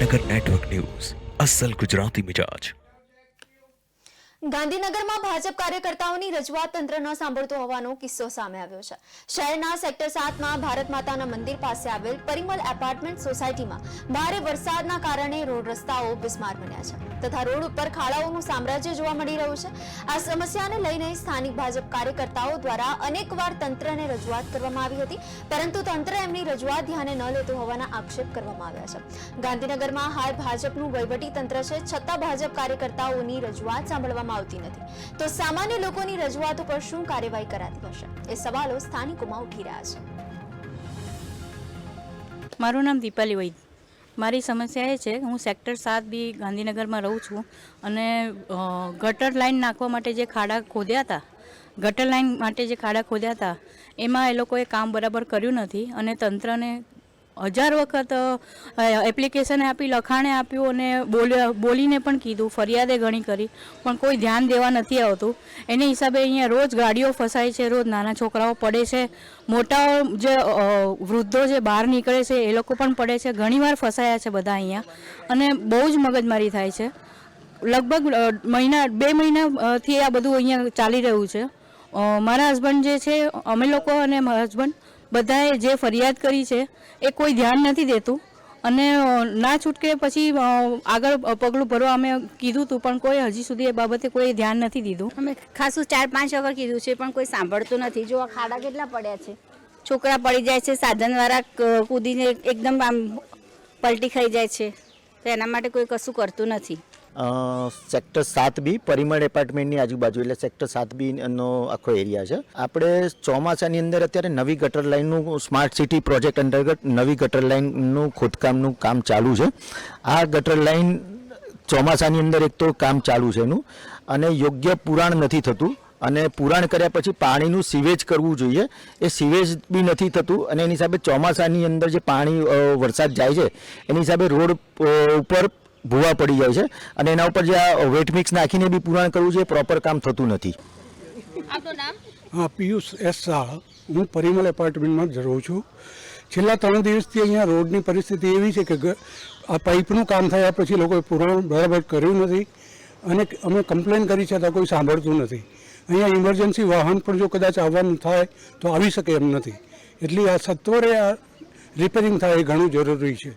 Vadnagar network news અસલ ગુજરાતી મિજાજ. ગાંધીનગરમાં ભાજપ કાર્યકર્તાઓની રજૂઆત તંત્ર ન સાંભળતું હોવાનો કિસ્સો સામે આવ્યો છે. શહેરના સેક્ટર 7માં ભારત માતાના મંદિર પાસે આવેલ પરિમલ એપાર્ટમેન્ટ સોસાયટીમાં ભારે વરસાદના કારણે રોડ રસ્તાઓ બિસ્માર બન્યા છે તથા રોડ ઉપર ખાડાઓનું સામ્રાજ્ય જોવા મળી રહ્યું છે. આ સમસ્યાને લઈને સ્થાનિક ભાજપ કાર્યકર્તાઓ દ્વારા અનેકવાર તંત્રને રજૂઆત કરવામાં આવી હતી, પરંતુ તંત્ર એમની રજૂઆત ધ્યાને ન લેતું હોવાના આક્ષેપ કરવામાં આવ્યા છે. ગાંધીનગરમાં હાલ ભાજપનું વહીવટી તંત્ર છે, છતાં ભાજપ કાર્યકર્તાઓની રજૂઆત સાંભળવામાં આવતી નથી, તો સામાન્ય લોકોની રજૂઆતો પર શું કાર્યવાહી કરાતી હશે? એ સવાલો સ્થાનિકોમાં ઉઠી રહ્યા છે. મારું નામ દીપાલી વૈદ. મારી સમસ્યા એ છે કે હું સેક્ટર 7B ગાંધીનગરમાં રહું છું અને ગટર લાઈન નાખવા માટે જે ખાડા ખોદ્યા હતા એમાં એ લોકોએ કામ બરાબર કર્યું નથી અને તંત્રને 1000 વખત એપ્લિકેશન આપી, લખાણે આપ્યું અને બોલીને પણ કીધું, ફરિયાદે ઘણી કરી, પણ કોઈ ધ્યાન દેવા નથી આવતું. એને હિસાબે અહીંયા રોજ ગાડીઓ ફસાય છે, રોજ નાના છોકરાઓ પડે છે, મોટાઓ જે વૃદ્ધો જે બહાર નીકળે છે એ લોકો પણ પડે છે. ઘણીવાર ફસાયા છે બધા અહીંયા અને બહુ જ મગજમારી થાય છે. લગભગ 2 મહિનાથી આ બધું અહીંયા ચાલી રહ્યું છે. મારા હસબન્ડ જે છે, અમે લોકો અને મારા હસબન્ડ બધાએ જે ફરિયાદ કરી છે એ કોઈ ધ્યાન નથી દેતું અને ના છૂટકે પછી આગળ પગલું ભરવા અમે કીધું હતું, પણ કોઈ હજી સુધી એ બાબતે કોઈ ધ્યાન નથી દીધું. અમે ખાસું 4-5 વખત કીધું છે પણ કોઈ સાંભળતું નથી. જો આ ખાડા કેટલા પડ્યા છે, છોકરા પડી જાય છે, સાધનવાળા કૂદીને એકદમ આમ પલટી ખાઈ જાય છે, તો એના માટે કોઈ કશું કરતું નથી. સેક્ટર 7B પરિમળ એપાર્ટમેન્ટની આજુબાજુ, એટલે સેક્ટર 7B નો આખો એરિયા છે. આપણે ચોમાસાની અંદર અત્યારે નવી ગટર લાઇનનું સ્માર્ટ સિટી પ્રોજેક્ટ અંતર્ગત નવી ગટર લાઇનનું ખોદકામનું કામ ચાલુ છે. આ ગટર લાઇન ચોમાસાની અંદર એક તો કામ ચાલુ છે એનું, અને યોગ્ય પુરાણ નથી થતું, અને પુરાણ કર્યા પછી પાણીનું સીવેજ કરવું જોઈએ, એ સીવેજ બી નથી થતું, અને એની હિસાબે ચોમાસાની અંદર જે પાણી વરસાદ જાય છે એની હિસાબે રોડ ઉપર ભૂવા પડી જાય છે, અને એના ઉપર જે આ વેટ મિક્સ નાખીને બી પુરાણ કરવું છે, પ્રોપર કામ થતું નથી. આપનું નામ? હા, પિયુષ એસ શાહ. હું પરિમલ એપાર્ટમેન્ટમાં જ રહું છું. છેલ્લા 3 દિવસથી અહીંયા રોડની પરિસ્થિતિ એવી છે કે આ પાઇપનું કામ થયા પછી લોકોએ પુરાણ બરાબર કર્યું નથી અને અમે કમ્પ્લેન કરી છતાં કોઈ સાંભળતું નથી. અહીંયા ઇમરજન્સી વાહન પણ જો કદાચ આવવાનું થાય તો આવી શકે એમ નથી, એટલે આ સત્વરે આ રિપેરિંગ થાય એ ઘણું જરૂરી છે.